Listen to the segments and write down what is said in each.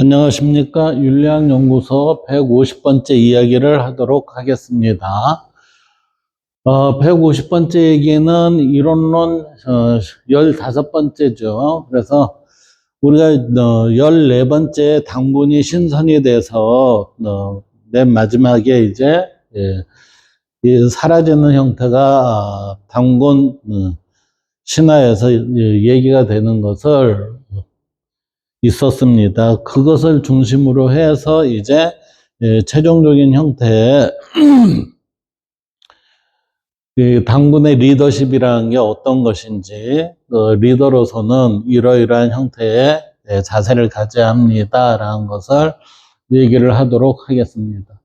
안녕하십니까. 윤리학연구소 150번째 이야기를 하도록 하겠습니다. 150번째 얘기는 이론론 15번째죠. 그래서 우리가 14번째 당군이 신선이 돼서 맨 마지막에 이제 이 사라지는 형태가 당군 신화에서 얘기가 되는 것을 있었습니다. 그것을 중심으로 해서 이제 최종적인 형태의 당군의 리더십이라는 게 어떤 것인지, 리더로서는 이러이러한 형태의 자세를 가져야 합니다라는 것을 얘기를 하도록 하겠습니다.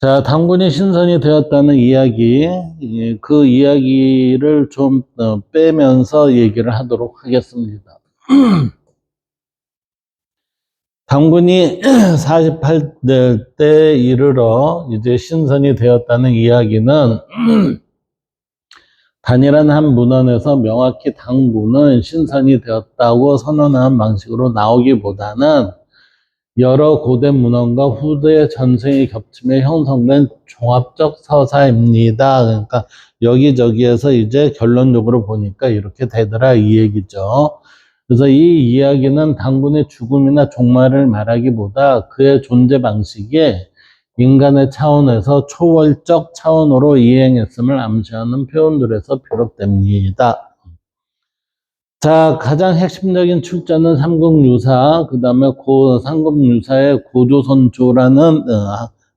자, 당군이 신선이 되었다는 이야기, 그 이야기를 좀 빼면서 얘기를 하도록 하겠습니다. 당군이 48대 이르러 이제 신선이 되었다는 이야기는 단일한 한 문헌에서 명확히 당군은 신선이 되었다고 선언한 방식으로 나오기보다는 여러 고대 문헌과 후대 전승이 겹치며 형성된 종합적 서사입니다. 그러니까 여기저기에서 이제 결론적으로 보니까 이렇게 되더라 이 얘기죠. 그래서 이 이야기는 당군의 죽음이나 종말을 말하기보다 그의 존재 방식이 인간의 차원에서 초월적 차원으로 이행했음을 암시하는 표현들에서 비롯됩니다. 자, 가장 핵심적인 출자는 삼국유사, 그 다음에 삼국유사의 고조선조라는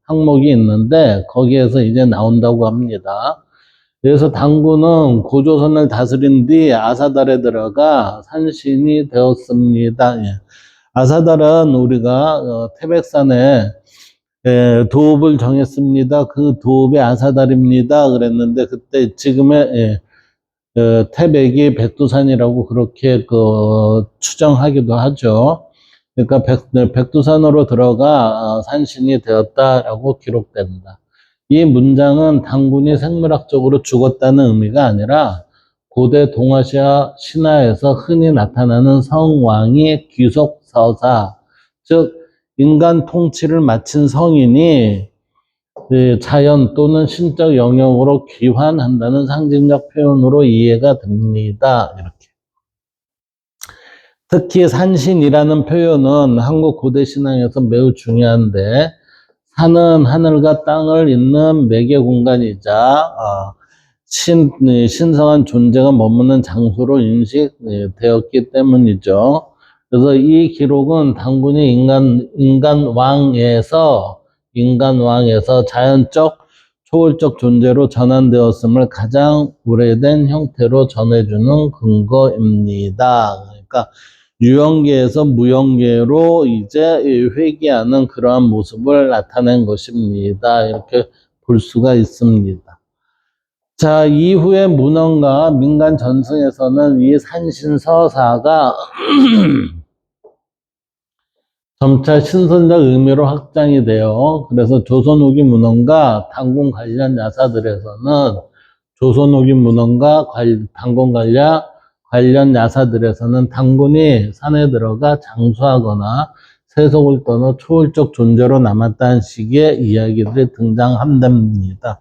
항목이 있는데 거기에서 이제 나온다고 합니다. 그래서 당군은 고조선을 다스린 뒤 아사달에 들어가 산신이 되었습니다. 아사달은 우리가 태백산에 도읍을 정했습니다. 그 도읍이 아사달입니다. 그랬는데 그때 지금의 태백이 백두산이라고 그렇게 추정하기도 하죠. 그러니까 백두산으로 들어가 산신이 되었다라고 기록된다. 이 문장은 당군이 생물학적으로 죽었다는 의미가 아니라 고대 동아시아 신화에서 흔히 나타나는 성왕이 귀속서사, 즉 인간 통치를 마친 성인이 자연 또는 신적 영역으로 귀환한다는 상징적 표현으로 이해가 됩니다. 이렇게. 특히 산신이라는 표현은 한국 고대 신앙에서 매우 중요한데 산은 하늘과 땅을 잇는 매개 공간이자 신성한 존재가 머무는 장소로 인식되었기 때문이죠. 그래서 이 기록은 당군이 인간왕에서 자연적 초월적 존재로 전환되었음을 가장 오래된 형태로 전해주는 근거입니다. 그러니까 유형계에서 무형계로 이제 회귀하는 그러한 모습을 나타낸 것입니다. 이렇게 볼 수가 있습니다. 자, 이후의 문헌과 민간 전승에서는 이 산신서사가 점차 신선적 의미로 확장이 돼요. 그래서 조선 후기 문헌과 당군 관련 야사들에서는 당군 관련 야사들에서는 당군이 산에 들어가 장수하거나 세속을 떠나 초월적 존재로 남았다는 식의 이야기들이 등장한답니다.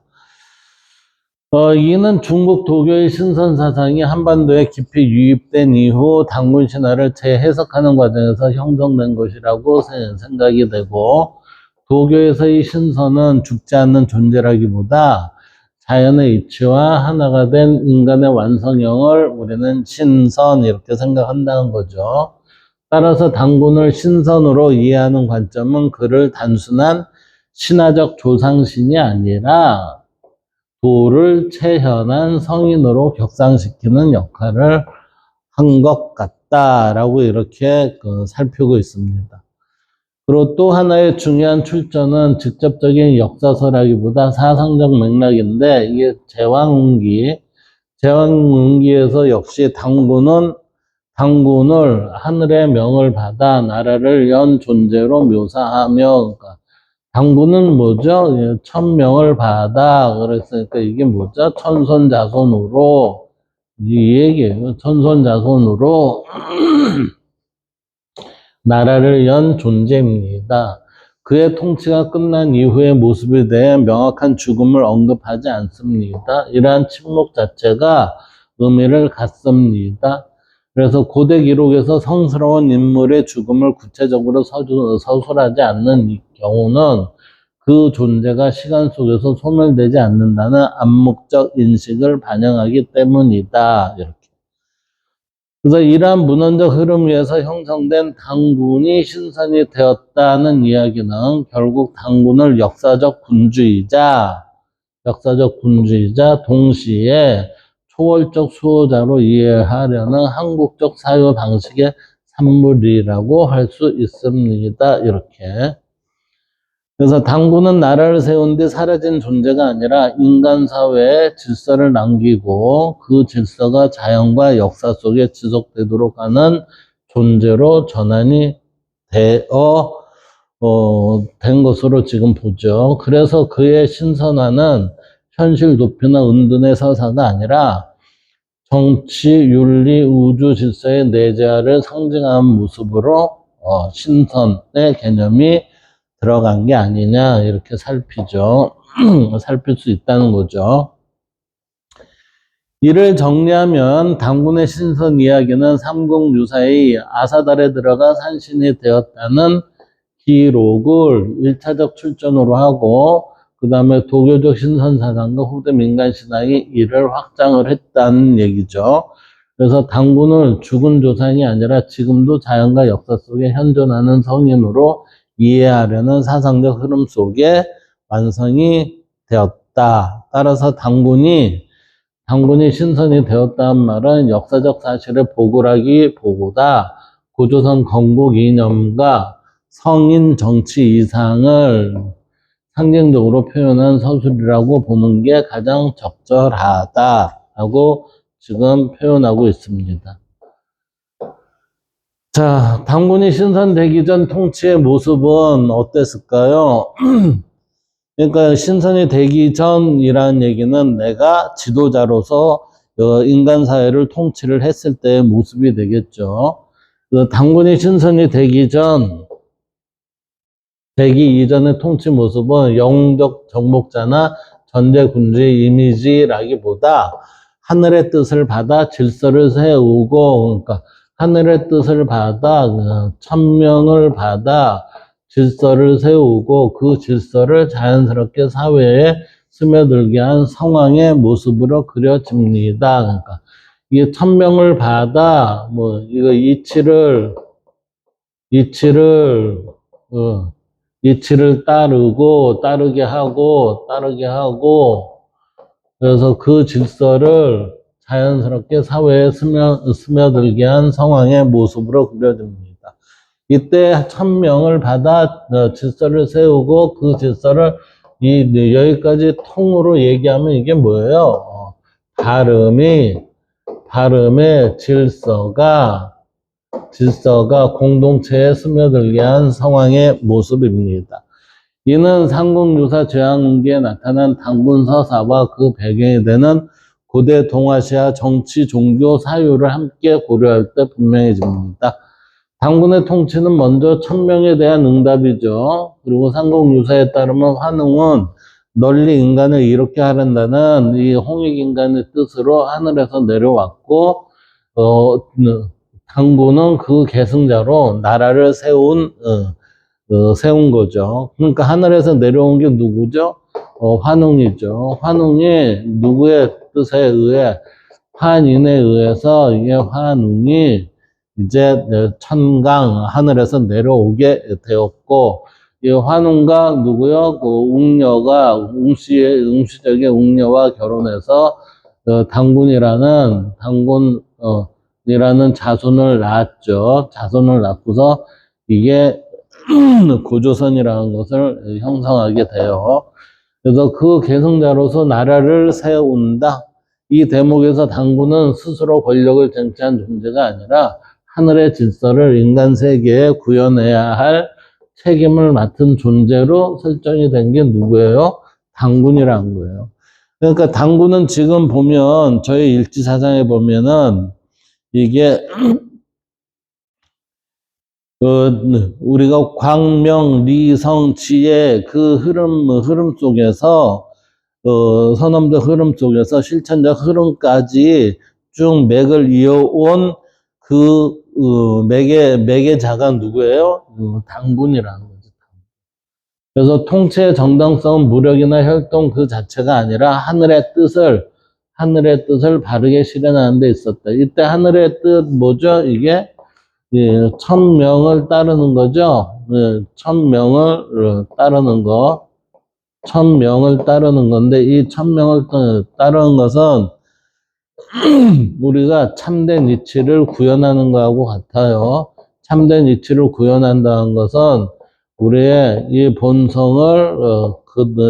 이는 중국 도교의 신선 사상이 한반도에 깊이 유입된 이후 당군 신화를 재해석하는 과정에서 형성된 것이라고 생각이 되고, 도교에서의 신선은 죽지 않는 존재라기보다 자연의 이치와 하나가 된 인간의 완성형을 우리는 신선 이렇게 생각한다는 거죠. 따라서 당군을 신선으로 이해하는 관점은 그를 단순한 신화적 조상신이 아니라 도를 체현한 성인으로 격상시키는 역할을 한 것 같다라고 이렇게 살피고 있습니다. 그리고 또 하나의 중요한 출처는 직접적인 역사서라기보다 사상적 맥락인데 이게 제왕운기에서 역시 당군을 하늘의 명을 받아 나라를 연 존재로 묘사하며, 그러니까 당군은 뭐죠? 천명을 받아. 그랬으니까 이게 뭐죠? 천손자손으로, 이 얘기예요. 천손자손으로 나라를 연 존재입니다. 그의 통치가 끝난 이후의 모습에 대해 명확한 죽음을 언급하지 않습니다. 이러한 침묵 자체가 의미를 갖습니다. 그래서 고대 기록에서 성스러운 인물의 죽음을 구체적으로 서술하지 않는 경우는 그 존재가 시간 속에서 소멸되지 않는다는 암묵적 인식을 반영하기 때문이다. 이렇게. 그래서 이러한 문헌적 흐름 위에서 형성된 당군이 신선이 되었다는 이야기는 결국 당군을 역사적 군주이자 동시에 초월적 수호자로 이해하려는 한국적 사유 방식의 산물이라고 할 수 있습니다. 이렇게. 그래서 당군은 나라를 세운 뒤 사라진 존재가 아니라 인간 사회에 질서를 남기고 그 질서가 자연과 역사 속에 지속되도록 하는 존재로 전환이 된 것으로 지금 보죠. 그래서 그의 신선화는 현실 도피나 은둔의 서사가 아니라 정치, 윤리, 우주 질서의 내재화를 상징하는 모습으로 신선의 개념이 들어간 게 아니냐 이렇게 살피죠. 살필 수 있다는 거죠. 이를 정리하면 당군의 신선 이야기는 삼국유사의 아사달에 들어가 산신이 되었다는 기록을 1차적 출전으로 하고 그 다음에 도교적 신선사상과 후대 민간신앙이 이를 확장을 했다는 얘기죠. 그래서 당군을 죽은 조상이 아니라 지금도 자연과 역사 속에 현존하는 성인으로 이해하려는 사상적 흐름 속에 완성이 되었다. 따라서 당군이 신선이 되었다는 말은 역사적 사실을 보고라기보다 고조선 건국 이념과 성인 정치 이상을 상징적으로 표현한 서술이라고 보는 게 가장 적절하다라고 지금 표현하고 있습니다. 자, 당군이 신선되기 전 통치의 모습은 어땠을까요? 그러니까 신선이 되기 전이라는 얘기는 내가 지도자로서 인간 사회를 통치를 했을 때의 모습이 되겠죠. 그 당군이 신선이 되기 이전의 통치 모습은 영웅적 정복자나 전제군주의 이미지라기보다 하늘의 뜻을 받아 질서를 세우고, 그러니까 하늘의 뜻을 받아 천명을 받아 질서를 세우고 그 질서를 자연스럽게 사회에 스며들게 한 상황의 모습으로 그려집니다. 그러니까 이게 천명을 받아 뭐 이거 이치를 따르게 하고 그래서 그 질서를 자연스럽게 사회에 스며들게 한 상황의 모습으로 그려집니다. 이때 천명을 받아 질서를 세우고 그 질서를 여기까지 통으로 얘기하면 이게 뭐예요? 발음의 질서가 공동체에 스며들게 한 상황의 모습입니다. 이는 삼국유사 제왕기에 나타난 당군 서사와 그 배경이 되는 고대 동아시아 정치, 종교, 사유를 함께 고려할 때 분명해집니다. 당군의 통치는 먼저 천명에 대한 응답이죠. 그리고 삼국유사에 따르면 환웅은 널리 인간을 이롭게 하란다는 이 홍익인간의 뜻으로 하늘에서 내려왔고, 당군은 그 계승자로 나라를 세운 거죠. 그러니까 하늘에서 내려온 게 누구죠? 환웅이죠. 환웅이 누구의 뜻에 의해, 환인에 의해서 이게 환웅이 이제 천강, 하늘에서 내려오게 되었고, 이 환웅과 누구요? 그 웅시적인 웅녀와 결혼해서 당군이라는 자손을 낳았죠. 자손을 낳고서 이게 고조선이라는 것을 형성하게 돼요. 그래서 그 계승자로서 나라를 세운다. 이 대목에서 당군은 스스로 권력을 쟁취한 존재가 아니라 하늘의 질서를 인간 세계에 구현해야 할 책임을 맡은 존재로 설정이 된 게 누구예요? 당군이라는 거예요. 그러니까 당군은 지금 보면 저희 일지사상에 보면은 이게 우리가 광명, 리성, 지혜 그 흐름 속에서, 선험적 흐름 속에서 실천적 흐름까지 쭉 맥을 이어온 그, 매개자가 누구예요? 당군이라는 거죠. 그래서 통치의 정당성은 무력이나 혈통 그 자체가 아니라 하늘의 뜻을 바르게 실현하는 데 있었다. 이때 하늘의 뜻 뭐죠? 이게 예, 천명을 따르는 거죠. 예, 천명을 따르는 거. 천명을 따르는 건데 이 천명을 따르는 것은 우리가 참된 이치를 구현하는 거하고 같아요. 참된 이치를 구현한다는 것은 우리의 이 본성을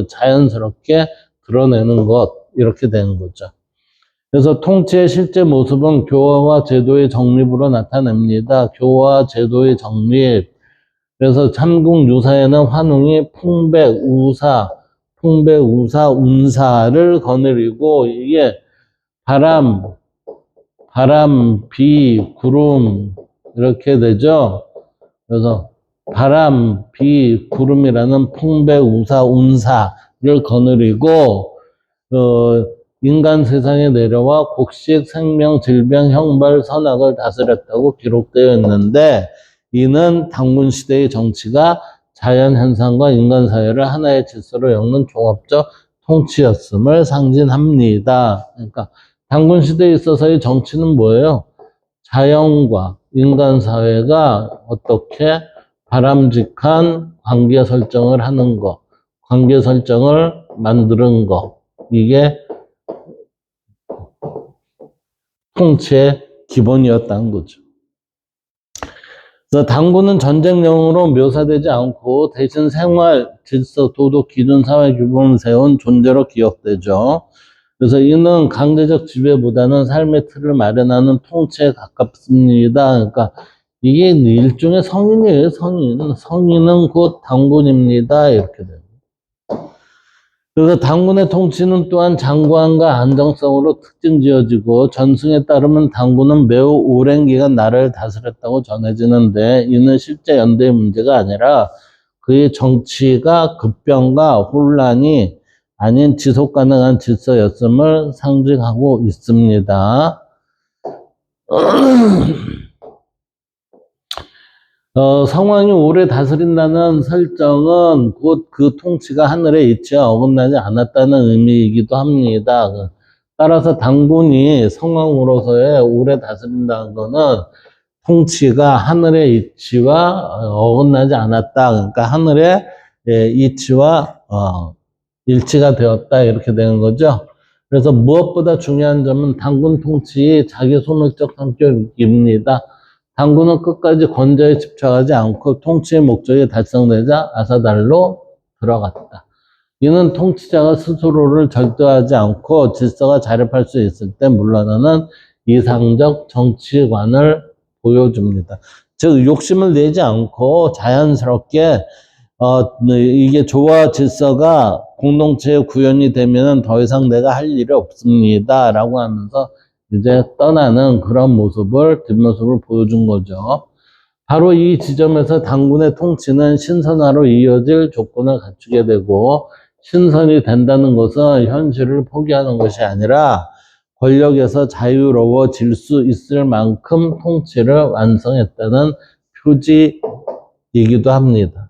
자연스럽게 드러내는 것 이렇게 되는 거죠. 그래서 통치의 실제 모습은 교화와 제도의 정립으로 나타납니다. 교화, 제도의 정립. 그래서 삼국유사에는 환웅이 풍백, 우사, 운사를 거느리고 이게 바람, 비, 구름 이렇게 되죠. 그래서 바람, 비, 구름이라는 풍백, 우사, 운사를 거느리고 인간 세상에 내려와 곡식, 생명, 질병, 형벌, 선악을 다스렸다고 기록되어 있는데 이는 당군 시대의 정치가 자연 현상과 인간 사회를 하나의 질서로 엮는 종합적 통치였음을 상징합니다. 그러니까 당군 시대에 있어서의 정치는 뭐예요? 자연과 인간 사회가 어떻게 바람직한 관계 설정을 하는 거, 관계 설정을 만드는 거, 이게 통치의 기본이었다는 거죠. 그래서 당군은 전쟁령으로 묘사되지 않고 대신 생활, 질서, 도덕, 기준, 사회 규범을 세운 존재로 기억되죠. 그래서 이는 강제적 지배보다는 삶의 틀을 마련하는 통치에 가깝습니다. 그러니까 이게 일종의 성인이에요, 성인. 성인은 곧 당군입니다. 이렇게 돼요. 그래서 당군의 통치는 또한 장관과 안정성으로 특징 지어지고 전승에 따르면 당군은 매우 오랜 기간 나라를 다스렸다고 전해지는데 이는 실제 연대의 문제가 아니라 그의 정치가 급변과 혼란이 아닌 지속 가능한 질서였음을 상징하고 있습니다. 상황이 오래 다스린다는 설정은 곧 그 통치가 하늘의 이치에 어긋나지 않았다는 의미이기도 합니다. 따라서 당군이 상황으로서의 오래 다스린다는 것은 통치가 하늘의 이치와 어긋나지 않았다. 그러니까 하늘의 이치와 일치가 되었다. 이렇게 되는 거죠. 그래서 무엇보다 중요한 점은 당군 통치의 자기 소멸적 성격입니다. 당군은 끝까지 권좌에 집착하지 않고 통치의 목적이 달성되자 아사달로 들어갔다. 이는 통치자가 스스로를 절도하지 않고 질서가 자립할 수 있을 때 물러나는 이상적 정치관을 보여줍니다. 즉 욕심을 내지 않고 자연스럽게 이게 조화 질서가 공동체의 구현이 되면 더 이상 내가 할 일이 없습니다. 라고 하면서 이제 떠나는 그런 뒷모습을 보여준 거죠. 바로 이 지점에서 당군의 통치는 신선화로 이어질 조건을 갖추게 되고 신선이 된다는 것은 현실을 포기하는 것이 아니라 권력에서 자유로워질 수 있을 만큼 통치를 완성했다는 표지이기도 합니다.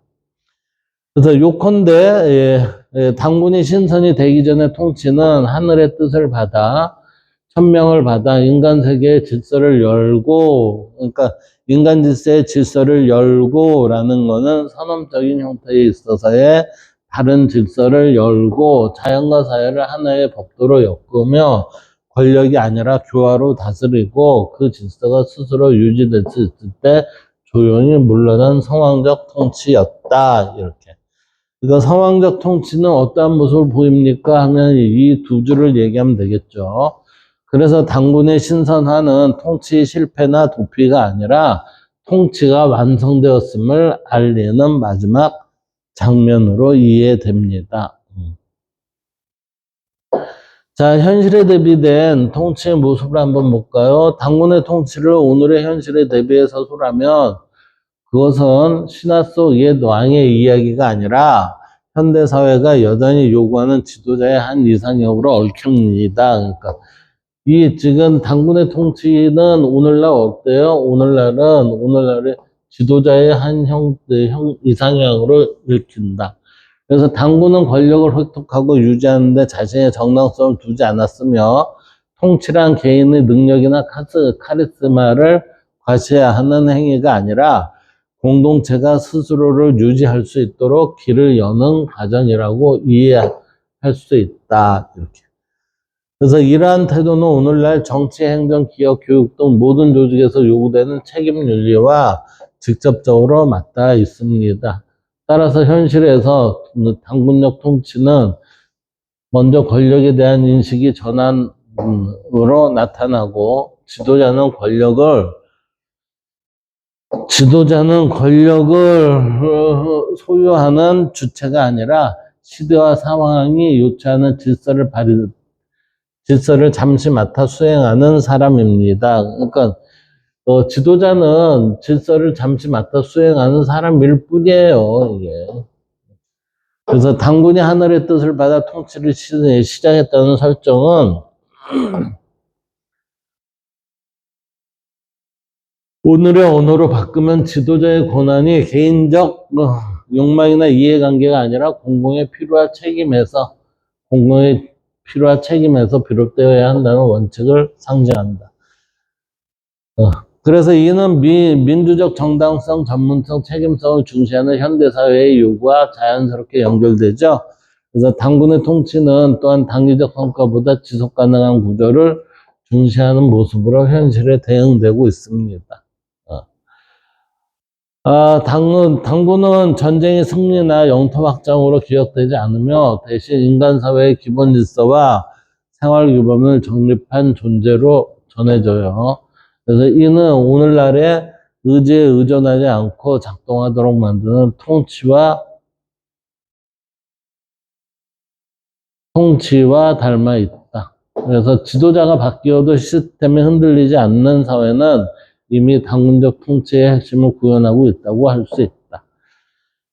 그래서 요컨대 당군이 신선이 되기 전에 통치는 하늘의 뜻을 받아 천명을 받아 인간 세계의 질서를 열고, 그러니까 인간 질서의 질서를 열고라는 거는 선언적인 형태에 있어서의 다른 질서를 열고 자연과 사회를 하나의 법도로 엮으며 권력이 아니라 교화로 다스리고 그 질서가 스스로 유지될 수 있을 때 조용히 물러난 상황적 통치였다. 이렇게. 그러니까 상황적 통치는 어떠한 모습을 보입니까? 하면 이 두 줄을 얘기하면 되겠죠. 그래서 당군의 신선화는 통치 실패나 도피가 아니라 통치가 완성되었음을 알리는 마지막 장면으로 이해됩니다. 자, 현실에 대비된 통치의 모습을 한번 볼까요? 당군의 통치를 오늘의 현실에 대비해 서술하면 그것은 신화 속 옛 왕의 이야기가 아니라 현대사회가 여전히 요구하는 지도자의 한 이상형으로 얽힙니다. 그러니까 이 지금 당군의 통치는 오늘날 어때요? 오늘날의 지도자의 한 이상형으로 읽힌다. 그래서 당군은 권력을 획득하고 유지하는데 자신의 정당성을 두지 않았으며 통치란 개인의 능력이나 카리스마를 과시하는 행위가 아니라 공동체가 스스로를 유지할 수 있도록 길을 여는 과정이라고 이해할 수 있다. 이렇게. 그래서 이러한 태도는 오늘날 정치, 행정, 기업, 교육 등 모든 조직에서 요구되는 책임 윤리와 직접적으로 맞닿아 있습니다. 따라서 현실에서 당군력 통치는 먼저 권력에 대한 인식이 전환으로 나타나고 지도자는 권력을 소유하는 주체가 아니라 시대와 상황이 요구하는 질서를 잠시 맡아 수행하는 사람입니다. 그러니까 지도자는 질서를 잠시 맡아 수행하는 사람일 뿐이에요, 이게. 그래서 당군이 하늘의 뜻을 받아 통치를 시작했다는 설정은 오늘의 언어로 바꾸면 지도자의 권한이 개인적 욕망이나 이해관계가 아니라 공공의 필요와 책임에서 비롯되어야 한다는 원칙을 상징한다. 그래서 이는 민주적 정당성, 전문성, 책임성을 중시하는 현대사회의 요구와 자연스럽게 연결되죠. 그래서 당군의 통치는 또한 당위적 성과보다 지속 가능한 구조를 중시하는 모습으로 현실에 대응되고 있습니다. 당군은 전쟁의 승리나 영토 확장으로 기억되지 않으며 대신 인간 사회의 기본 질서와 생활 규범을 정립한 존재로 전해져요. 그래서 이는 오늘날의 의지에 의존하지 않고 작동하도록 만드는 통치와 닮아 있다. 그래서 지도자가 바뀌어도 시스템이 흔들리지 않는 사회는 이미 당군적 통치의 핵심을 구현하고 있다고 할 수 있다.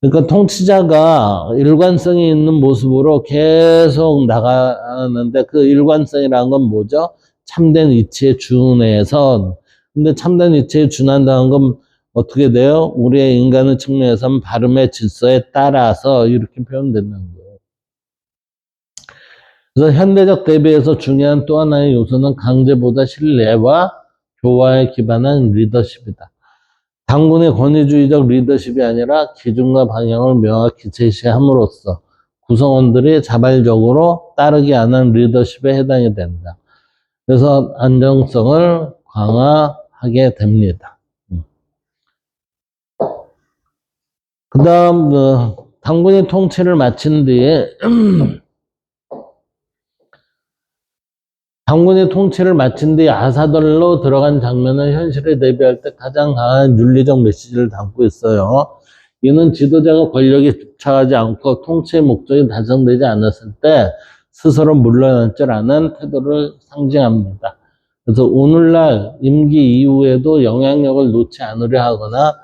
그러니까 통치자가 일관성이 있는 모습으로 계속 나가는데 그 일관성이라는 건 뭐죠? 참된 이치에 준해서. 근데 참된 이치에 준한다는 건 어떻게 돼요? 우리의 인간의 측면에서는 발음의 질서에 따라서 이렇게 표현된다는 거예요. 그래서 현대적 대비에서 중요한 또 하나의 요소는 강제보다 신뢰와 조화에 기반한 리더십이다. 당군의 권위주의적 리더십이 아니라 기준과 방향을 명확히 제시함으로써 구성원들이 자발적으로 따르게 하는 리더십에 해당이 된다. 그래서 안정성을 강화하게 됩니다. 그 다음 당군이 통치를 마친 뒤에 당군이 통치를 마친 뒤 아사들로 들어간 장면은 현실에 대비할 때 가장 강한 윤리적 메시지를 담고 있어요. 이는 지도자가 권력에 집착하지 않고 통치의 목적이 달성되지 않았을 때 스스로 물러날 줄 아는 태도를 상징합니다. 그래서 오늘날 임기 이후에도 영향력을 놓지 않으려 하거나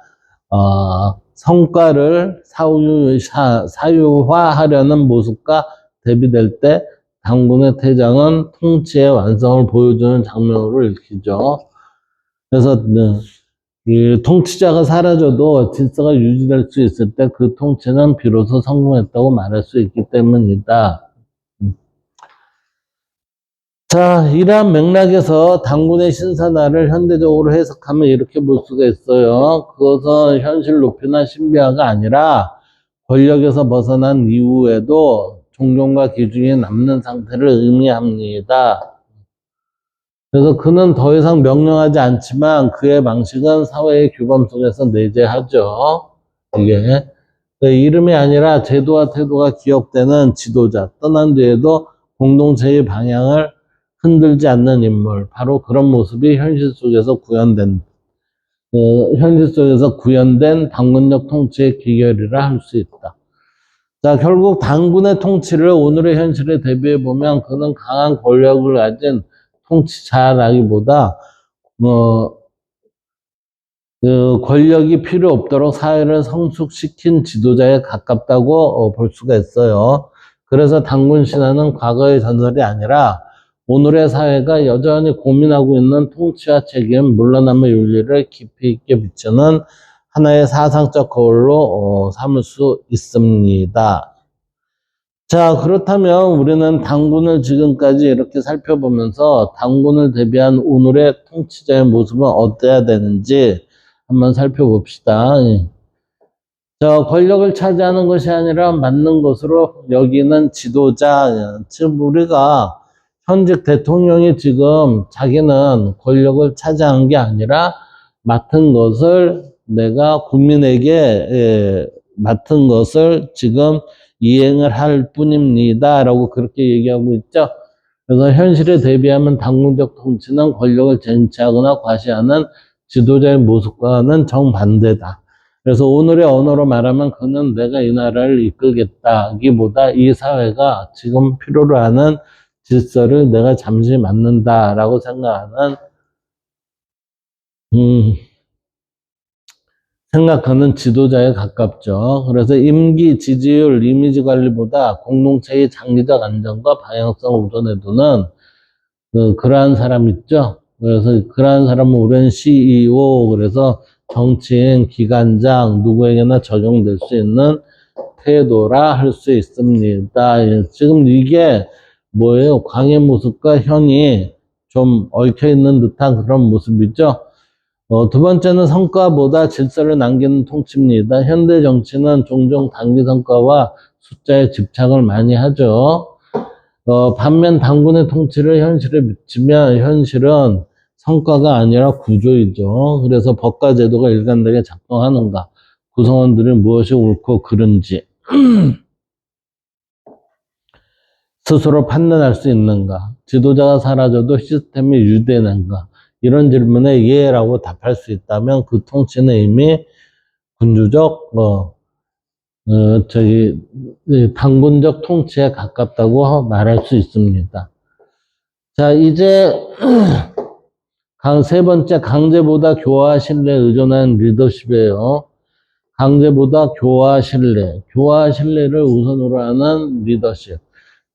성과를 사유화하려는 모습과 대비될 때 당군의 퇴장은 통치의 완성을 보여주는 장면으로 읽히죠. 그래서 이 통치자가 사라져도 질서가 유지될 수 있을 때 그 통치는 비로소 성공했다고 말할 수 있기 때문이다. 자, 이러한 맥락에서 당군의 신선화를 현대적으로 해석하면 이렇게 볼 수가 있어요. 그것은 현실 높이나 신비화가 아니라 권력에서 벗어난 이후에도 존경과 기준이 남는 상태를 의미합니다. 그래서 그는 더 이상 명령하지 않지만 그의 방식은 사회의 규범 속에서 내재하죠. 이게 이름이 아니라 제도와 태도가 기억되는 지도자, 떠난 뒤에도 공동체의 방향을 흔들지 않는 인물, 바로 그런 모습이 현실 속에서 구현된 당군적 통치의 기결이라 할 수 있다. 자, 결국 당군의 통치를 오늘의 현실에 대비해 보면 그는 강한 권력을 가진 통치자라기보다 그 권력이 필요 없도록 사회를 성숙시킨 지도자에 가깝다고 볼 수가 있어요. 그래서 단군 신화는 과거의 전설이 아니라 오늘의 사회가 여전히 고민하고 있는 통치와 책임, 물러남의 윤리를 깊이 있게 비추는 하나의 사상적 거울로 삼을 수 있습니다. 자, 그렇다면 우리는 단군을 지금까지 이렇게 살펴보면서 단군을 대비한 오늘의 통치자의 모습은 어때야 되는지 한번 살펴봅시다. 자, 권력을 차지하는 것이 아니라 맡는 것으로 여기는 지도자. 즉, 우리가 현직 대통령이 지금 자기는 권력을 차지한 게 아니라 맡은 것을 내가 국민에게 맡은 것을 지금 이행을 할 뿐입니다. 라고 그렇게 얘기하고 있죠. 그래서 현실에 대비하면 당군적 통치는 권력을 쟁취하거나 과시하는 지도자의 모습과는 정반대다. 그래서 오늘의 언어로 말하면 그는 내가 이 나라를 이끌겠다기보다 이 사회가 지금 필요로 하는 질서를 내가 잠시 맡는다라고 생각하는 생각하는 지도자에 가깝죠. 그래서 임기, 지지율, 이미지 관리보다 공동체의 장기적 안정과 방향성을 우선해 두는 그러한 사람 있죠. 그래서 그러한 사람은 우리는 CEO, 그래서 정치인, 기관장, 누구에게나 적용될 수 있는 태도라 할 수 있습니다. 지금 이게 뭐예요? 광의 모습과 현이 좀 얽혀 있는 듯한 그런 모습이죠. 두 번째는 성과보다 질서를 남기는 통치입니다. 현대 정치는 종종 단기 성과와 숫자에 집착을 많이 하죠. 반면 당군의 통치를 현실에 미치면 현실은 성과가 아니라 구조이죠. 그래서 법과 제도가 일관되게 작동하는가, 구성원들이 무엇이 옳고 그른지 스스로 판단할 수 있는가, 지도자가 사라져도 시스템이 유지되는가, 이런 질문에 예라고 답할 수 있다면 그 통치는 이미 군주적, 당군적 통치에 가깝다고 말할 수 있습니다. 자, 이제 세 번째, 강제보다 교화 신뢰에 의존한 리더십이에요. 강제보다 교화 신뢰, 교화 신뢰를 우선으로 하는 리더십.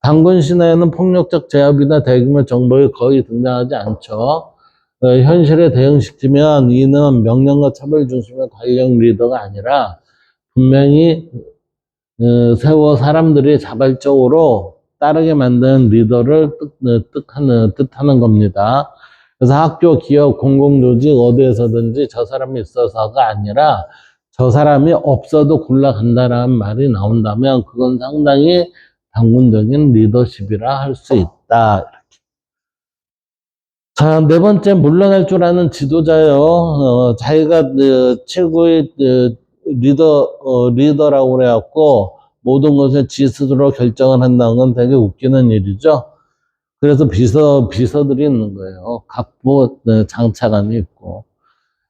당군 신화에는 폭력적 제압이나 대규모 정복이 거의 등장하지 않죠. 현실에 대응시키면 이는 명령과 처벌 중심의 관력 리더가 아니라 분명히 세워 사람들이 자발적으로 따르게 만드는 리더를 뜻하는 겁니다. 그래서 학교, 기업, 공공조직 어디에서든지 저 사람이 있어서가 아니라 저 사람이 없어도 굴러간다라는 말이 나온다면 그건 상당히 당군적인 리더십이라 할 수 있다. 자, 네 번째, 물러날 줄 아는 지도자요. 자기가 최고의 리더라고 그래갖고 모든 것을 지 스스로 결정을 한다는 건 되게 웃기는 일이죠. 그래서 비서들이 있는 거예요. 각부 장차관이 있고.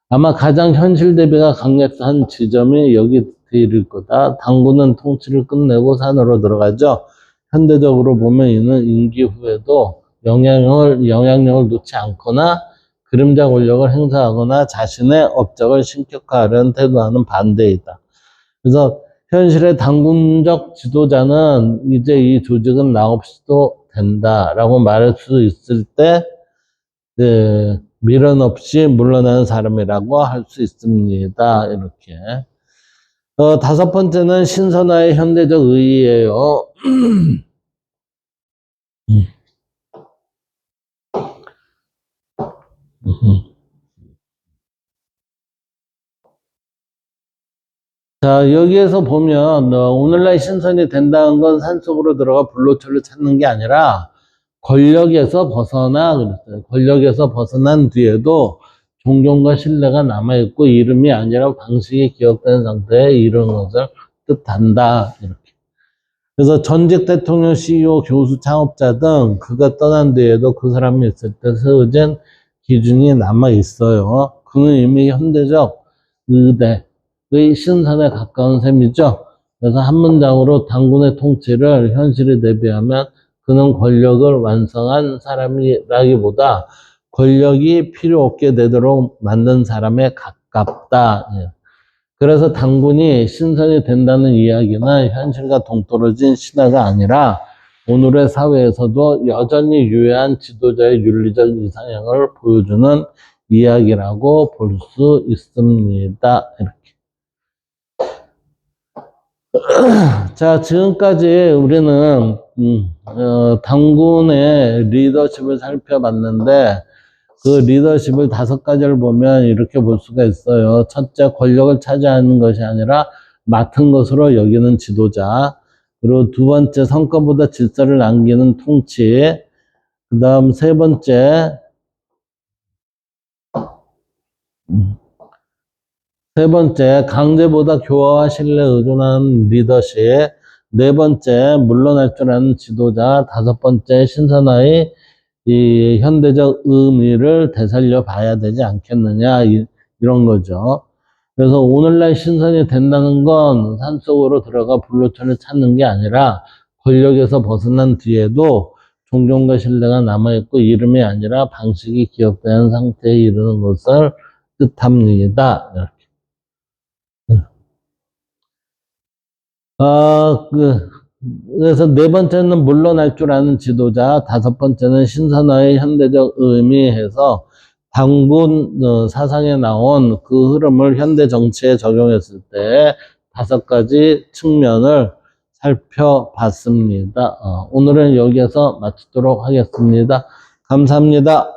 아마 가장 현실 대비가 강력한 지점이 여기 들일 거다. 당군은 통치를 끝내고 산으로 들어가죠. 현대적으로 보면 이는 임기 후에도 영향력을 놓지 않거나 그림자 권력을 행사하거나 자신의 업적을 신격화하려는 태도와는 반대이다. 그래서 현실의 당군적 지도자는 이제 이 조직은 나 없이도 된다라고 말할 수 있을 때 미련 없이 물러나는 사람이라고 할 수 있습니다. 이렇게. 다섯 번째는 신선화의 현대적 의의예요. 자, 여기에서 보면 오늘날 신선이 된다는 건 산속으로 들어가 불로초를 찾는 게 아니라 권력에서 그랬어요. 권력에서 벗어난 뒤에도 존경과 신뢰가 남아있고 이름이 아니라 방식이 기억되는 상태에 이런 것을 뜻한다. 이렇게. 그래서 전직 대통령, CEO, 교수, 창업자 등 그가 떠난 뒤에도 그 사람이 있을 때 세워진 기준이 남아있어요. 그는 이미 현대적 의대의 신선에 가까운 셈이죠. 그래서 한 문장으로 당군의 통치를 현실에 대비하면 그는 권력을 완성한 사람이라기보다 권력이 필요 없게 되도록 만든 사람에 가깝다. 예. 그래서 당군이 신선이 된다는 이야기는 현실과 동떨어진 신화가 아니라 오늘의 사회에서도 여전히 유해한 지도자의 윤리적 이상향을 보여주는 이야기라고 볼 수 있습니다. 이렇게. 자, 지금까지 우리는 당군의 리더십을 살펴봤는데 그 리더십을 5가지를 보면 이렇게 볼 수가 있어요. 첫째, 권력을 차지하는 것이 아니라 맡은 것으로 여기는 지도자. 그리고 두 번째, 성과보다 질서를 남기는 통치. 그 다음 세 번째, 강제보다 교화와 신뢰에 의존하는 리더십. 네 번째, 물러날 줄 아는 지도자. 5번째, 신선화의 이 현대적 의미를 되살려 봐야 되지 않겠느냐, 이런 거죠. 그래서 오늘날 신선이 된다는 건 산속으로 들어가 불로초를 찾는 게 아니라 권력에서 벗어난 뒤에도 존경과 신뢰가 남아있고 이름이 아니라 방식이 기억되는 상태에 이르는 것을 뜻합니다. 이렇게. 그래서 네 번째는 물러날 줄 아는 지도자, 5번째는 신선화의 현대적 의미해서 당군 사상에 나온 그 흐름을 현대 정치에 적용했을 때 5가지 측면을 살펴봤습니다. 오늘은 여기에서 마치도록 하겠습니다. 감사합니다.